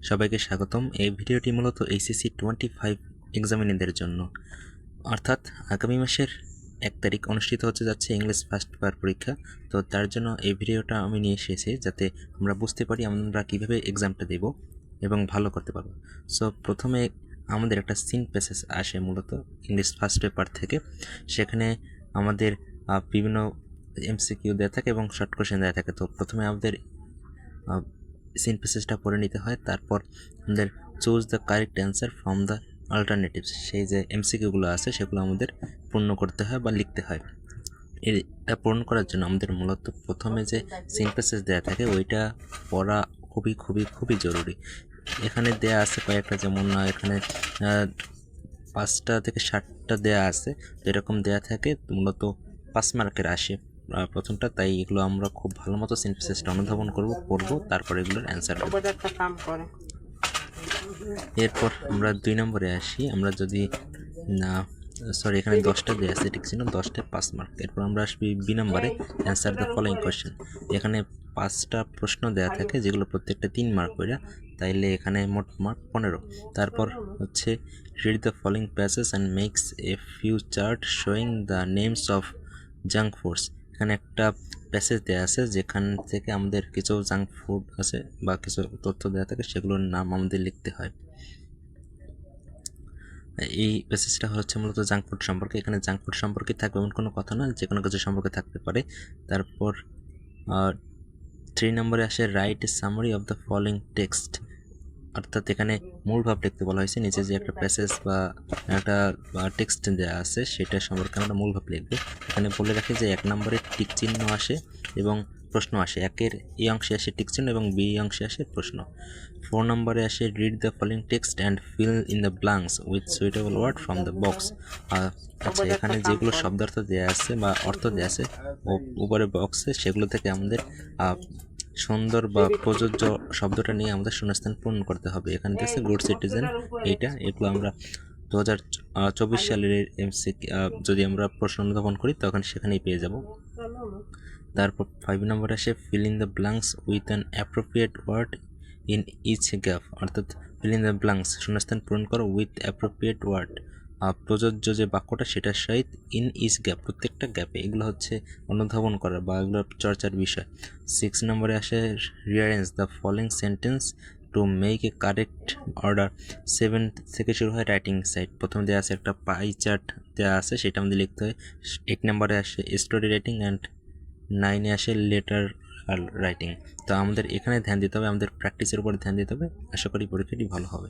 সবাইকে স্বাগতম। এই ভিডিওটি মূলত এইচএসসি 25 এক্সামিনীদের জন্য, অর্থাৎ আগামী মাসের 1 তারিখ অনুষ্ঠিত হতে যাচ্ছে ইংলিশ ফার্স্ট পেপার পরীক্ষা। তো তার জন্য এই ভিডিওটা আমি নিয়ে এসেছি যাতে আমরা বুঝতে পারি আমরা কীভাবে এক্সামটা দেব এবং ভালো করতে পারবো। সো প্রথমে আমাদের একটা সিন প্যাসেজ আসে মূলত ইংলিশ ফার্স্ট পেপার থেকে। সেখানে আমাদের বিভিন্ন এমসিকিউ দেওয়া থাকে এবং শর্ট কোশ্চেন দেওয়া থাকে। তো প্রথমে আমাদের সিন প্যাসেজটা পড়ে নিতে হয়, তারপর আমাদের choose the correct answer from the alternatives, সেই যে এমসিকিউগুলো আছে সেগুলো আমাদের পূর্ণ করতে হয় বা লিখতে হয়। এটা পূরণ করার জন্য আমাদের মূলত প্রথমে যে সিন প্যাসেজ দেওয়া থাকে ওইটা পড়া খুবই খুবই খুবই জরুরি। এখানে দেয়া আছে কয়েকটা, যেমন এখানে 5টা থেকে 7টা দেয়া আছে, তো এরকম দেয়া থাকে মূলত 5 মার্কের আসে প্রথমটা। তাই এগুলো আমরা খুব ভালো মতো সিনথেসিসটা অনুধাবন পড়বো, তারপর এগুলোর অ্যান্সার করব। এরপর আমরা 2 নম্বরে আসি। আমরা যদি এখানে 10টা দেওয়া আছে, ঠিক ছিল, 10টায় 5 মার্ক। এরপর আমরা আসবি বি নম্বরে, অ্যান্সার দ্য ফলোইং কোয়েশ্চেন। এখানে 5টা প্রশ্ন দেওয়া থাকে যেগুলো প্রত্যেকটা 3 মার্ক করে, তাইলে এখানে মোট মার্ক 15। তারপর হচ্ছে read the following passage and makes a few chart showing the names of junk foods. এখানে একটা প্যাসেজ দেওয়া আছে যেখান থেকে আমাদের কিছু জাঙ্ক ফুড আছে বা কিছু তথ্য দেওয়া থাকে, সেগুলোর নাম আমাদের লিখতে হয়। এই প্যাসেজটা হচ্ছে মূলত জাঙ্ক ফুড সম্পর্কে। এখানে জাঙ্ক ফুড সম্পর্কে থাকবে এমন কোনো কথা না, যে কোনো কিছু সম্পর্কে থাকতে পারে। তারপর 3 নম্বরে আসে write a summary of the following text, অর্থাৎ এখানে মূল ভাব লিখতে বলা হয়েছে। নিচে যে একটা প্যাসেজ বা একটা টেক্সট দেওয়া আছে সেটা সম্পর্কে আমরা মূল ভাব লিখবো। এখানে বলে রাখি যে 1 নম্বরে টিক চিহ্ন আসে এবং প্রশ্ন আসে। 1-এর এই অংশে আসে টিক চিহ্ন এবং বি অংশে আসে প্রশ্ন। 4 নম্বরে আসে read the following text and fill in the blanks with suitable word from the box. আচ্ছা, এখানে যেগুলো শব্দার্থ দেওয়া আছে বা অর্থ দেওয়া আছে উপরে বক্সে, সেগুলো থেকে আমাদের সুন্দর বা প্রযোজ্য শব্দটা নিয়ে আমাদের শূন্যস্থান পূরণ করতে হবে। এখানে দেখছে গুড সিটিজেন, এগুলো আমরা 2024 সালের যদি আমরা প্রশ্ন অনুধাবন করি তখন সেখানেই পেয়ে যাব। তারপর 5 নম্বর আসে fill in the blanks with an appropriate word in each gap, অর্থাৎ ফিল ইন দ্য ব্ল্যাঙ্কস শূন্যস্থান পূরণ করো উইথ অ্যাপ্রোপ্রিয়েট ওয়ার্ড, প্রযোজ্য যে বাক্যটা সেটার সহিত ইন ইচ গ্যাপ, প্রত্যেকটা গ্যাপে। এগুলো হচ্ছে অনুধাবন করা বা এগুলো চর্চার বিষয়। 6 নম্বরে আসে rearrange the following sentence to make a correct order. 7 থেকে শুরু হয় রাইটিং সাইড। প্রথমে দেওয়া আছে একটা পাই চার্ট দেওয়া আছে, সেটা আমাদের লিখতে হয়। 8 নম্বরে আসে স্টোরি রাইটিং অ্যান্ড 9-এ আসে লেটার রাইটিং। তো আমাদের এখানে ধ্যান দিতে হবে, আমাদের প্র্যাকটিসের উপর ধ্যান দিতে হবে। আশা করি পরীক্ষাটি ভালো হবে।